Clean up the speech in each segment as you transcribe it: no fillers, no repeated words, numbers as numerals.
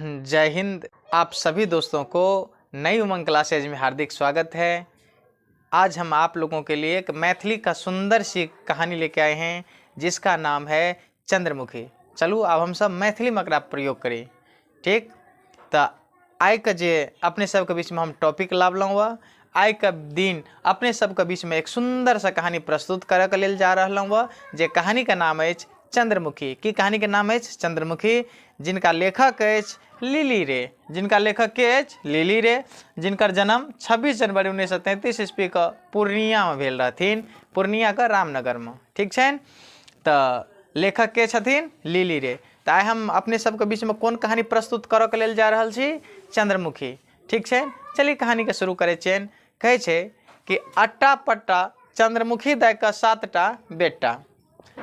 जय हिंद। आप सभी दोस्तों को नई उमंग क्लासेज में हार्दिक स्वागत है। आज हम आप लोगों के लिए एक मैथिली का सुंदर सी कहानी लेके आए हैं जिसका नाम है चंद्रमुखी। चलो अब हम सब मैथिली में एकरा प्रयोग करें, ठीक। तो आइ के जे अपने सबके बीच में हम टॉपिक लावलहुँ हुआ, आइ के दिन अपने सबके बीच में एक सुंदर सा कहानी प्रस्तुत करे के लेल जा रहा हुआ, जे कहानी का नाम है चंद्रमुखी। की कहानी के नाम है चंद्रमुखी, जिनका लेखक है लिली रे। जिनका लेखक के लिली रे, जिनकर जन्म 26 जनवरी 1933 ईस्वी का पूर्णिया में भेल रहथिन, पूर्णिया का रामनगर में, ठीक है। तो लेखक के छथिन लिली रे। तो आइ हम अपने सबके बीच में कौन कहानी प्रस्तुत करे के लेल जा रहल छी? चंद्रमुखी, ठीक है। चलिए कहानी के शुरू करे छेन। कहे छे कि अट्टा पट्टा चंद्रमुखी दाई का 7टा बेटा,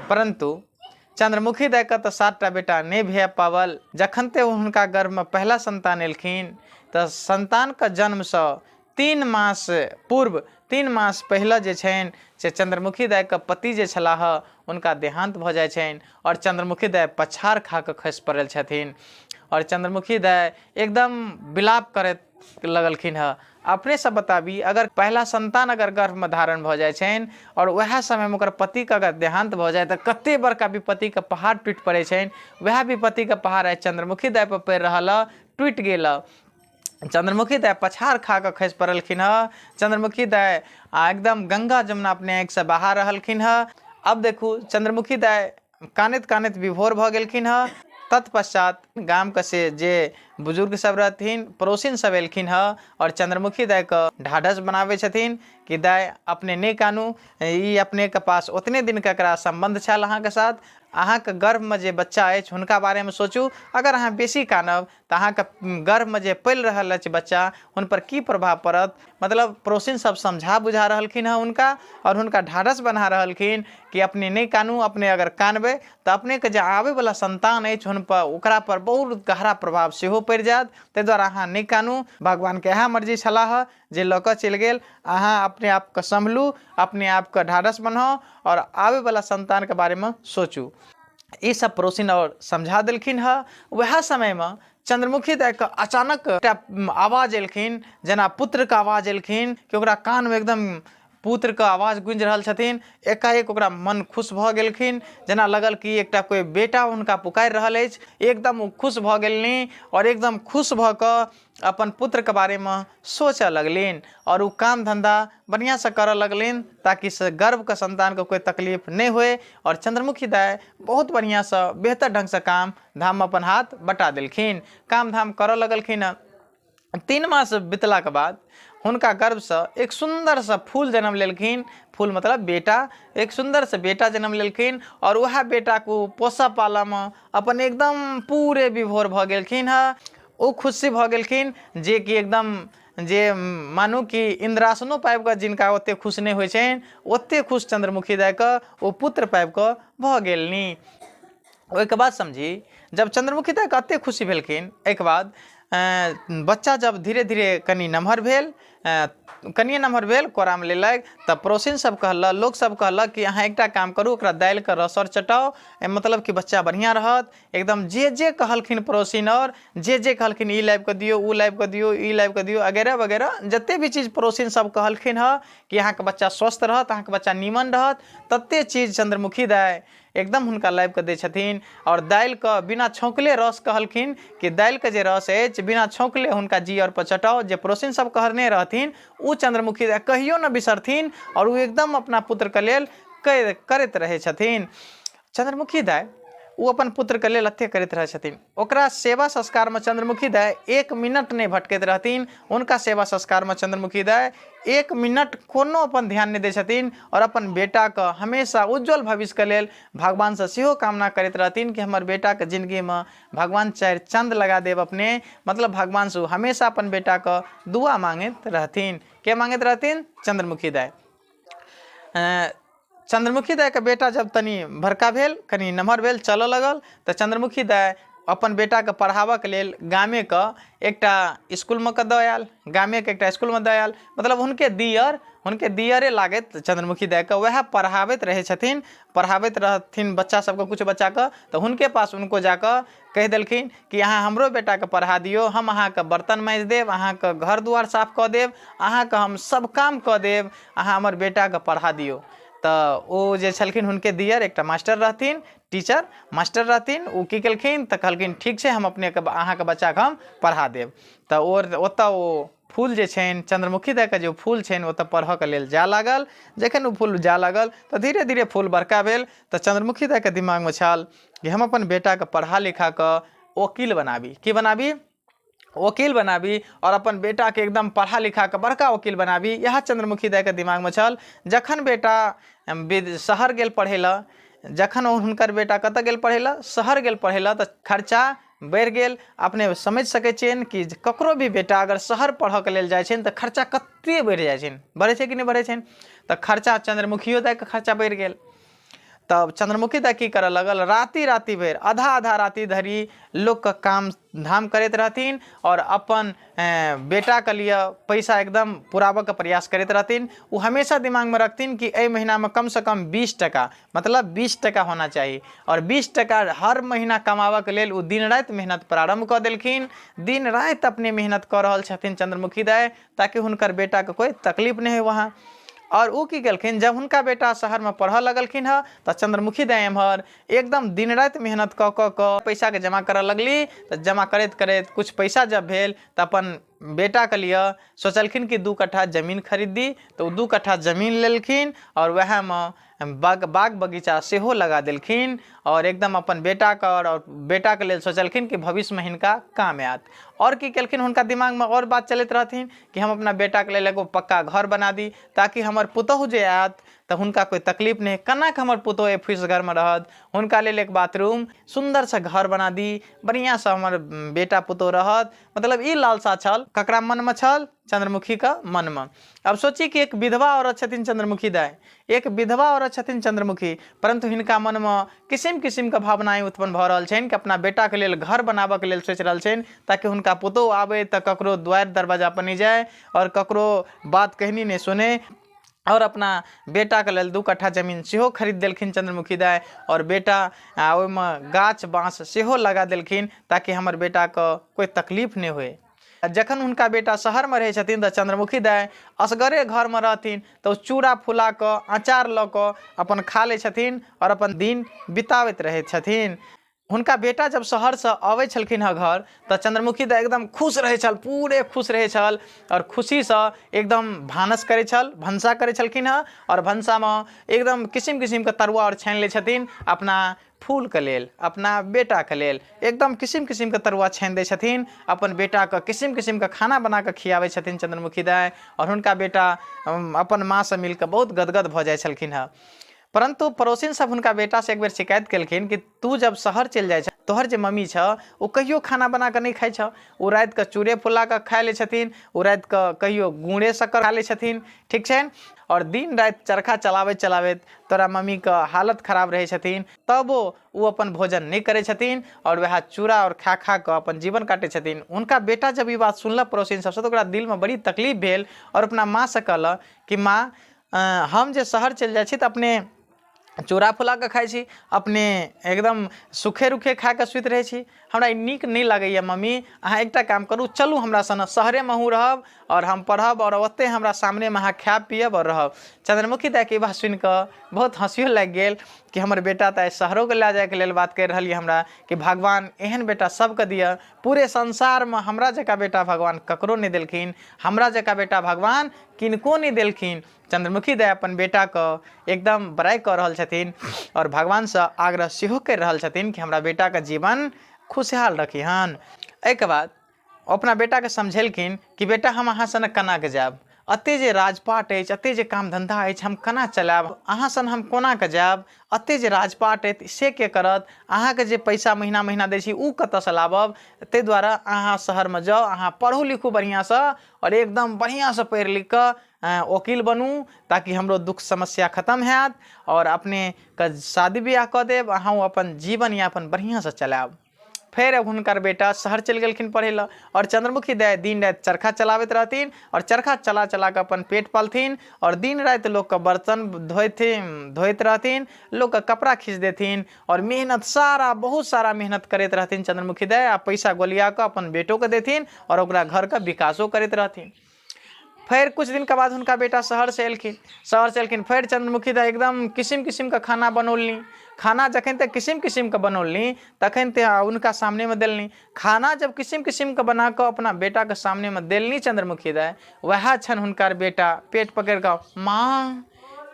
परंतु चंद्रमुखी दाई का तो 7टा बेटा नहीं भे पावल। जखन ते उनका गर्भ में पहला संतान एलखिन तो संतान का जन्म से 3 मास पूर्व, 3 मास पहले जे छेन से चंद्रमुखी दाई का पति जे छलाह उनका देहांत भ जाय छेन और चंद्रमुखी दाई पछाड़ खा के खसि पड़ल छथिन। और चंद्रमुखी दाई एकदम विलाप करे लगलखिन है। अपने सब बताबी, अगर पहला संतान अगर गर्भ में धारण भ जाय छेन और वह समय में ओकर पति का अगर देहांत भ जाए तो कते बड़का विपत्ति के पहाड़ टूट पड़े छेन। वह विपत्ति के पहाड़ है चंद्रमुखी दाई पर पड़ रहा, टूट गेल। चंद्रमुखी दाई पछाड़ खा के खसि पड़लखिन है। चंद्रमुखी दाई एकदम गंगा जमुना अपने आँख से बहा रहलखिन है। अब देखू चंद्रमुखी दाई कानैत कानैत विभोर भ गेलखिन है। तत्पश्चात गाम के से जे बुजुर्ग सब रहथिन, पड़ोसिन सब एलखिन है और चंद्रमुखी दाई का ढाढ़स बनावे छथिन कि दाई अपने नहीं कानू, ई अपने के पास उतने दिन का संबंध छल अहाँ के साथ, अहाँ के गर्भ में जे बच्चा है हुनका बारे में सोचू। अगर अहाँ बेसी कानब तो अहाँ के गर्भ में जे पल रहल अछि बच्चा उन पर की प्रभाव पड़त। मतलब पड़ोसिन सब समझा बुझा रहलखिन है उनका और उनका ढाढ़स बना रहलखिन कि अपने नहीं कानू, अपने अगर कानबे तो अपने के जे आवे वाला संतान है उन पर ओकरा पर बहुत गहरा प्रभाव सेहो पड़ जात। ताहि दुआरे अहाँ नहीं कानू, भगवान के इएह मर्जी छलाह जे लऽ कऽ चलि गेल। अहाँ अपने आप के संभलू, अपने आप के ढाढ़स बनाओ और आवे वाला संतान के बारे में सोचू। ये सब पड़ोसिन और समझा देलखिन है। वह समय में चंद्रमुखी दाई के अचानक आवाज एलखिन, जना पुत्र के आवाज एलखिन कि ओकरा कान में एकदम पुत्र के आवाज गूंज रहल छथिन। एकाएक ओकरा मन खुश भ गेलखिन, जना लगल कि एकटा कोई बेटा उनका पुकार रहल अछि। एकदम खुश भ गेलनि और एकदम खुश भ के अपन पुत्र के बारे में सोचे लगलिन और वो काम धंधा बढ़िया से करे लगलिन ताकि से गर्भ के संतान को कोई तकलीफ नहीं होए। और चंद्रमुखी दाई बहुत बढ़िया से बेहतर ढंग से काम धाम अपन हाथ बटा देलखिन, काम धाम करे लगलखिन। 3 मास बीतला के बाद उनका गर्भ से एक सुंदर सा फूल जन्म लेलखिन। फूल मतलब बेटा, एक सुंदर से बेटा जन्म लेलखिन और वह बेटा को पोसा पाला में अपन एकदम पूरे विभोर भ गेलखिन है। वो खुशी भ गेलखिन जे कि एकदम जे मानू कि इंद्रासनो पाबि कऽ जिनका ओते खुश नहीं होइ छनि ओते खुश चंद्रमुखी दाई के ओ पुत्र पाबि कऽ भ गेलनि। ओहिके बाद समझी, जब चंद्रमुखी दाई के एते खुशी भेलखिन, एहिके बाद बच्चा जब धीरे धीरे कनी नमहर भेल, कनिए नमहर भेल, कोरा में लेलक, तब पड़ोसिन सब कहलक, लोग सब कहलक कि अहाँ एकटा काम करू, ओकरा दालि के रस और चटाओ, मतलब कि बच्चा बढ़िया रहत। एकदम जे जे कहलखिन पड़ोसिन और जे कहलखिन ई लाइब के दियो, ऊ लाइब के दियो, ई लाइब के दियो, वगैरह वगैरह जते भी चीज पड़ोसिन सब कहलखिन है कि अहाँ के बच्चा स्वस्थ रहत, अहाँ के बच्चा नीमन रहत, तते चीज चंद्रमुखी दाई एकदम हुनका लाइब के दै छथिन। और दालि के बिना छौंकले रस कहलखिन कि दालि के जे रस अछि बिना छौंकले हुनका जी और पर चटाओ। जे पड़ोसिन सब कहने रहथिन उ चंद्रमुखी दाई कहियो न बिसरथिन और उ एकदम अपना पुत्र के लेल करैत रहे छथिन। चंद्रमुखी दाई वो अपन पुत्र के लेल अत्ते करैत रहे छथिन। ओकरा सेवा संस्कार में चंद्रमुखी दाई 1 मिनट नहीं भटकैत रहथिन। उनका सेवा संस्कार में चंद्रमुखी दाई 1 मिनट कोनो अपन ध्यान नहीं दै छथिन और अपन बेटा के हमेशा उज्जवल भविष्य के लेल भगवान से सेहो कामना करैत रहथिन कि हमर बेटा के जिंदगी में भगवान 4 चंद लगा देव अपने। मतलब भगवान से हमेशा अपन बेटा के दुआ मांगैत रहथिन। के मांगैत रहथिन? चंद्रमुखी दाई। चंद्रमुखी दाई के बेटा जब तनी बड़का भेल, कनी नमहर भेल, चलऽ लगल, तो चंद्रमुखी दाई अपन बेटा के पढ़ाबऽ के लेल गामे के एकटा स्कूल में दऽ आयल, गामे के एकटा स्कूल में दऽ आयल, मतलब हुनके दियरे लागत चंद्रमुखी दाई के, वह पढ़ाबैत रहे छथिन, पढ़ाबैत रहथिन बच्चा सबके, कुछ बच्चा के, तो हुनके पास उनको जाकर कह देलखिन कि अहाँ हमरो बेटा के पढ़ा दियो, हम अहाँ के बर्तन माँजि देब, अहाँ के घर दुआर साफ कऽ देब, अहाँ के हम सब काम कऽ देब, अहाँ हमर बेटा के पढ़ा दियो। तो ओ जे छलखिन हुनके दियर एकटा मास्टर रहथिन, टीचर मास्टर रहथिन, ओ की केलखिन तऽ कहलखिन ठीक छै हम अपने के अहाँ के बच्चा के हम पढ़ा देब। तऽ ओतऽ ओ फूल जे छनि चंद्रमुखी दाई के जे फूल छनि ओतऽ पढ़ऽ के लेल जा लागल। जखन ओ फूल जा लागल तऽ धीरे धीरे फूल बड़का भेल। तऽ चंद्रमुखी दाई के दिमाग में छल कि हम अपन बेटा के पढ़ा लिखा कऽ वकील बनाबी, की बनाबी, वकील बनाबी, और अपन बेटा के एकदम पढ़ा लिखा के बड़का वकील बनाबी। यह चंद्रमुखी दाई के दिमाग में छल। जखन बेटा शहर गेल पढ़े ला, जखन हुनकर बेटा कतऽ गेल पढ़े ला, शहर गेल पढ़े ला, तऽ खर्चा बढ़ि गेल। अपने समझ सकै छियनि कि ककरो भी बेटा अगर शहर पढ़ऽ के लेल जाइ छनि तऽ खर्चा कते बढ़ि जाइ छनि, बढ़ै छै कि नहीं बढ़ै छनि। तऽ खर्चा चंद्रमुखियो दाई के खर्चा बढ़ि गेल। तब चंद्रमुखी दाई की करऽ लगल, राति राति भर आधा राति धरि लोग का काम धाम करैत रहथिन और अपन बेटा के लिए पैसा एकदम पुराबऽ के प्रयास करैत रहथिन। वो हमेशा दिमाग में रखथिन कि एहि महीना में कम से कम 20 टका, मतलब 20 टका होना चाहिए, और 20 टका हर महीना कमाबऽ के लेल वो दिन राति मेहनत प्रारंभ कऽ देलखिन। दिन राति अपने मेहनत कऽ रहल छथिन चंद्रमुखी दाई, ताकि हुनकर बेटा के कोई तकलीफ नहीं हो वहाँ। और वो की केलखिन, जब उनका बेटा शहर में पढ़ लगलखिन है तो चंद्रमुखी दाई एम्हर एकदम दिन रात मेहनत क पैसा के जमा कर लगली। तो जमा करैत करैत कुछ पैसा जब भेल तो अपन बेटा के लिए सोचलखिन कि 2 कट्ठा जमीन खरीद दी। तो 2 कट्ठा जमीन लेलखिन और वह में बाग बगीचा सेहो लगा देलखिन, और एकदम अपन बेटा का और बेटा के लेल सोचलखिन कि भविष्य में हिनका काम आयत। और की केलखिन, हुनका दिमाग में और बात चलत रहथिन कि हम अपना बेटा के लेल एगो पक्का घर बना दी, ताकि हमर पुतहु जे आयत तो हुनका कोई तकलीफ नहीं, कना के हमर पुतहु फीस घर में रहत, हुनका लेल एक बाथरूम सुंदर सा घर बना दी, बढ़िया सा हमर बेटा पुतहु रहत। मतलब ई लालसा छल, ककरा मन में छल, चंद्रमुखी का मन में। अब सोची कि एक विधवा औरत छथिन चंद्रमुखी दाई, एक विधवा औरत छथिन चंद्रमुखी, परंतु हिनका मन में किसिम किसिम के भावनाएं उत्पन्न भ रहल छनि कि अपना बेटा के लेल घर बनाबऽ के लेल सोच रहल छनि, ताकि हुनका पुतहु आबे तो ककरो द्वार दरवाजा पर नहीं जाए और ककरो बात कहनी नहीं सुने। और अपना बेटा के लेल 2 कट्ठा जमीन सेहो खरीद देलखिन चंद्रमुखी दाई, और बेटा ओहिमे गाछ बाँस सेहो लगा देलखिन, ताकि हमर बेटा के कोई तकलीफ नहीं हुए। जखन हुनका बेटा शहर में रहे छथिन तो चंद्रमुखी दाई असगरे घर में रहथिन, तो चूड़ा फुला के अचार ल के अपन खा ले छथिन और अपन दिन बितावत रहे छथिन। हुनका बेटा जब शहर से आवे छलखिन है घर, तो चंद्रमुखी दाई एकदम खुश रहे छल, पूरे खुश रहे छल, और खुशी से एकदम भानस करे छल, भंसा करे छलखिन है, और भंसा में एकदम किसिम किसिम के तरुआ और छानि ले छथिन अपना फूल के लेल, अपना बेटा के लेल एकदम किसिम किसिम के तरुआ छानि दे छथिन, अपन बेटा के किसिम किसिम के खाना बना के खियावे छथिन चंद्रमुखी दाई। और हुनका बेटा अपन माँ से मिलकर बहुत गदगद भ जाए छलखिन है। परंतु पड़ोसिन सब हुनका बेटा से एक बेर शिकायत केलखिन कि तू जब शहर चल जाए छ, तोहर जे मम्मी छ वो कहियो खाना बना के नहीं खाई छ, वो रात के चूड़े फुला के खा ले छथिन, वो रात के कहियो गुड़े शक्कर खा ले छथिन, ठीक छै, और दिन रात चरखा चलावे तोरा मम्मी के हालत खराब रहे छथिन, तब वो अपन भोजन नहीं करे छथिन और वह चूड़ा और खा के अपन जीवन काटे छथिन। उनका बेटा जब ये बात सुनल पड़ोसिन सबसे, तो ओकरा दिल में बड़ी तकलीफ भेल, और अपना माँ से कहल कि माँ हम जे शहर चल जाए छी तो अपने चूड़ा फुला के खाई छी, अपने एकदम सुखे रुखे खा के सुत रहे छी, हमरा नीक नहीं लगैया मम्मी, अहाँ एकटा काम करू, चलू हमरा संग शहरे में हूँ रहब और हम पढ़ब और ओते हमरा सामने में अहाँ खायब पियब और रहब। चंद्रमुखी दाई के बात सुन के बहुत हंसियो लग गेल कि हमर बेटा तो शहरों के ले जाए के लेल बात कर रही हमरा, कि भगवान एहन बेटा सबके दिया, पूरे संसार में हमरा जका बेटा भगवान ककरो नहीं देलखिन, हमरा जका बेटा भगवान किनको नहीं देलखिन। चंद्रमुखी दाई अपन बेटा के एकदम बड़ाई कर रहल छथिन और भगवान से आग्रह सेहो कर रहल छथिन कि हमरा बेटा के जीवन खुशहाल रखिहन। एक बाद अपना बेटा के समझेलखिन कि बेटा हम अहाँ सन कना के जाब, अते जे राजपाट अछि, अते जे काम धंधा अछि, हम कना चलाब, अहाँ सन हम कोना के जाब, अते जे राजपाट अछि से के करत, अहाँ के जे पैसा महीना महीना दै छी उ कतऽ से लाबब, ते द्वारा अहाँ शहर में जाओ, अहाँ पढ़ू लिखू बढ़िया से और एकदम बढ़िया से पढ़ लिख के वकील बनू, ताकि हमरो दुख समस्या खत्म हैत और अपने के शादी ब्याह कऽ देब, अहाँ अपन जीवन यापन बढ़िया से चलाब। फिर हुनकर बेटा शहर चल गेलखिन पढ़े ला। और चंद्रमुखी दाई दिन रात चरखा चलावत रहथिन और चरखा चला चला के अपन पेट पालथिन और दिन रात लोग का बर्तन धोइत रहथिन, लोग का कपड़ा खींच देथिन और मेहनत बहुत सारा मेहनत करते रहथिन चंद्रमुखी दाई। आ पैसा गोलिया के अपन बेटों के देथिन और ओकरा घर का विकासो करते रहथिन। फिर कुछ दिन के बाद उनका बेटा शहर से एलखिन। फिर चंद्रमुखी दाई एकदम किस्म किस्म का खाना बनौलनी। खाना जखन तक किस्म किस्म का बनौलनी तखन ते उनका सामने में देलनी। खाना जब किस्म किस्म का बना कर अपना बेटा के सामने में देलनी चंद्रमुखी दाई, वह क्षण हुनकर बेटा पेट पकड़ कर माँ,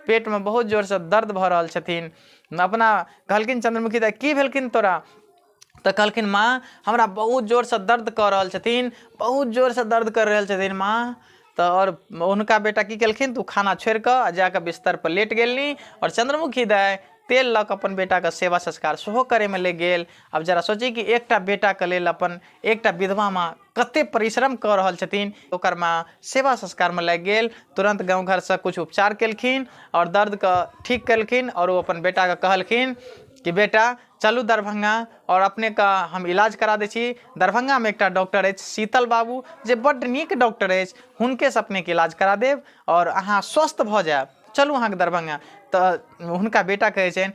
पेट में बहुत जोर से दर्द भ रहल छथिन। अपना कहलखिन चंद्रमुखी दाई की भेलखिन तोरा? तो कहलखिन माँ हमरा बहुत जोर से दर्द कर रहल छथिन, बहुत जोर से दर्द कर रहल छथिन माँ। तो और उनका बेटा की केलखिन, तू खाना छोड़ कर जाकर बिस्तर पर लेट गेलनी और चंद्रमुखी दाई तेल लग अपन बेटा का सेवा संस्कार सेहो करे में ले गेल। अब जरा सोची कि एकटा बेटा के लेल अपन एकटा विधवा माँ कते परिश्रम कर रहल छथिन, ओकर माँ सेवा संस्कार में लग गेल। तुरंत गाँव घर से कुछ उपचार केलखिन और दर्द का ठीक केलखिन और वो अपन बेटा के कहलखिन कि बेटा चलू दरभंगा और अपने का हम इलाज करा दै छी। दरभंगा में एकटा डॉक्टर अछि शीतल बाबू, जे बड्ड नीक डॉक्टर अछि, हुनके से अपने के इलाज करा देब और अहाँ स्वस्थ भ जायब, चलू अहाँ के दरभंगा। तो हुनका बेटा कहै छनि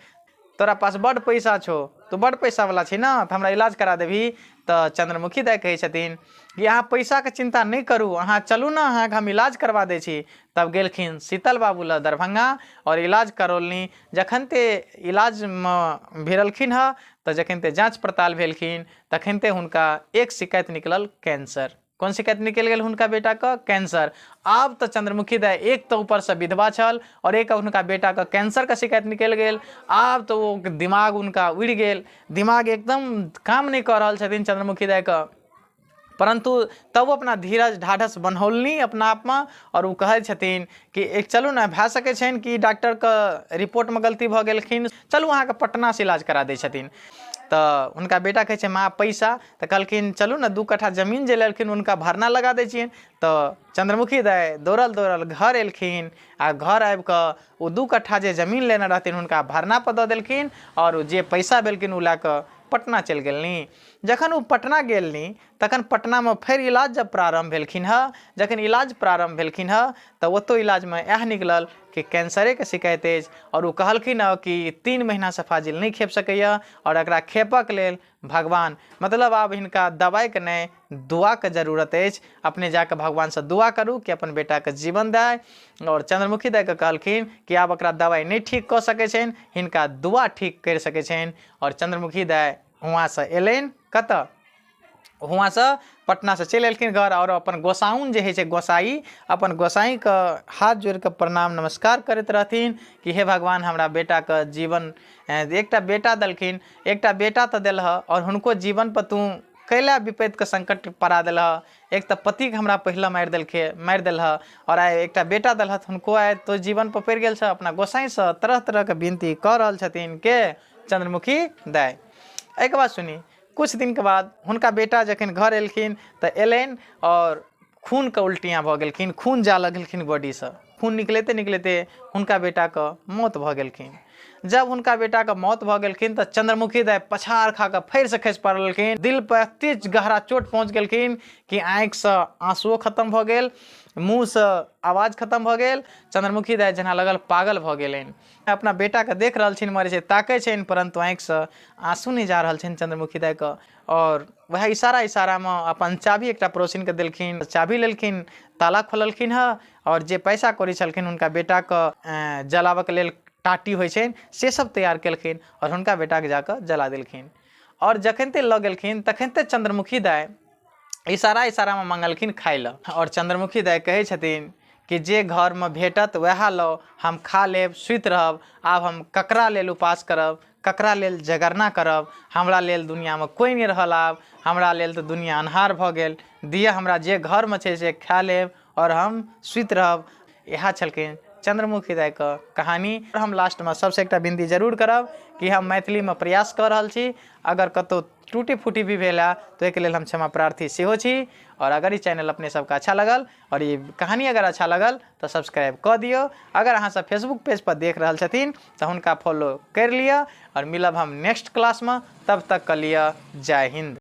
तोरा पास बड्ड पैसा छो, तू बड्ड पैसा वाला छी ना, तो हमरा इलाज करा देबही। तो चंद्रमुखी दाई कहै छथिन कि अहाँ पैसा के चिंता नहीं करू, अहाँ चलू ना, अहाँ हम इलाज करवा दै छी। तब गेलखिन शीतल बाबू ल दरभंगा और इलाज करौलनी। जखन ते इलाज में भिड़लखिन ह तो जखन ते जाँच पड़ताल भेलखिन तखन ते हुनका एक शिकायत निकलल, कैंसर। कौन शिकायत निकल गई हुनका बेटा का? कैंसर। अब तो चंद्रमुखी दाई एक तो ऊपर से विधवा छल और एक उनका बेटा का कैंसर का शिकायत निकल गई। अब तो वो दिमाग उनका उड़ गेल, दिमाग एकदम काम नहीं कर रहा छथिन चंद्रमुखी दाई का। परंतु तब वो अपना धीरज ढाढ़स बनौलनी अपना आप में और वो कहै छथिन कि एक चलू ना, भए सकै छनि कि डॉक्टर का रिपोर्ट में गलती भ गेलखिन, चलू अहाँ के पटना से इलाज करा दै छथिन। तो उनका बेटा कहै छै माँ पैसा, तो कहलखिन चलू ना 2 कट्ठा जमीन जे लेलखिन उनका भरना लगा दै छियनि। तो चंद्रमुखी दाई दौड़ल दौड़ल घर एलखिन आ घर आबि कऽ ओ 2 कट्ठा जे जमीन लेने रहथिन हुनका भरना पर दऽ देलखिन और जे पैसा भेलखिन ओ लए कऽ पटना चलि गेलनी। जखन वो पटना गेलनी तखन पटना में फिर इलाज जब प्रारंभ भेलखिन ह, जखन इलाज प्रारंभ भेलखिन ह तो ओतो इलाज में यह निकलल कि कैंसरे के शिकायत अछि और वो कहलखिन कि 3 महीना से फाजिल नहीं खेप सकैया और एकरा खेपक लेल भगवान, मतलब आब हिनका दवाई के नहीं दुआ के जरूरत अछि, अपने जाकर भगवान से दुआ करू कि अपन बेटा के जीवन दे। और चंद्रमुखी दाई के कहलखिन कि आब एकरा दवाई नहीं ठीक कऽ सकै छनि, हिनका दुआ ठीक कर सकै छनि। और चंद्रमुखी दाई वहाँ से एलनि कतऽ, वहाँ से पटना से चलि एलखिन घर और अपन गोसाउन जे है छै गोसाई, अपन गोसाई के हाथ जोड़ के प्रणाम नमस्कार करैत रहथिन कि हे भगवान हमरा बेटा के जीवन, एकटा बेटा देलखिन, एकटा बेटा तो दिलह और हुनको जीवन पर तू कैला विपत्ति के संकट पड़ा दिलह। एक तो पति के हमरा पहले मारि दिलह और आइ एकटा बेटा दिलह, हुनको आइ तो जीवन पर पड़ि गेल छ। अपना गोसाई से तरह तरह के विनती कऽ रहल छथिन के चंद्रमुखी दाई। एक बात सुनी, कुछ दिन के बाद हुनका बेटा जखन घर एलखिन तो एलनि और खून के उल्टियाँ भऽ गेलखिन, खून जा लगलखिन बॉडी से, खून निकलते निकलते हुनका बेटा के मौत भऽ गेलखिन। जब हुनका बेटा के मौत भऽ गेलखिन तो चंद्रमुखी दाई पछाड़ खा के फेर से खसि पड़लखिन, दिल पर एतेक गहरा चोट पहुँच गेलखिन कि आँखि से आंसुओ खत्म भऽ गेल, मुँह से आवाज खत्म भऽ गेल। चंद्रमुखी दाई जेना लगल पागल भऽ गेलनि। अपना बेटा के देख रहल छिन, मरे छै ताकै छनि, परंतु आँखि से आंसू नहीं जा रहल छनि चंद्रमुखी दाई के। और वह इशारा में अपन चाभी एकटा पड़ोसिन के देलखिन, चाभी लेलखिन, ताला खोललखिन ह और जे पैसा कौड़ी छलखिन हुनका बेटा के जलाबऽ के लेल टाटी होइ छनि से सब तैयार केलखिन और हुनका बेटा के जाकर जला देलखिन। और जखन ते लऽ गेलखिन तखन ते चंद्रमुखी दाई इशारा में मंगलखिन खाय ल। और चंद्रमुखी दाई कहै छथिन कि जे घर में भेटत वह लो, हम खा लेब, सुति रहब, आब हम ककरा लेल उपास करब, ककरा लेल जगरना करब, हमरा लेल दुनिया में कोई नहीं रहल, आब हमरा लेल तो दुनिया अन्हार भऽ गेल, दिया हमरा जे घर में छै से खा लेब और हम सुति रहब। इएह छलखिन चंद्रमुखी दाई का कहानी। हम लास्ट में सबसे एक विनती जरूर करब कि हम मैथिली में प्रयास कर रहा छी, अगर कतौ टूटी फूटी भी भेला तो एक लेल हम क्षमा प्रार्थी सेहो छी। और अगर ये चैनल अपने सबका अच्छा लगल और ये कहानी अगर अच्छा लगल तो सब्सक्राइब कर दियो। अगर अहाँ सब फेसबुक पेज पर देख रहा छथिन तो उनका फॉलो कर लिया। और मिलब हम नेक्स्ट क्लास में, तब तक के लिए जय हिंद।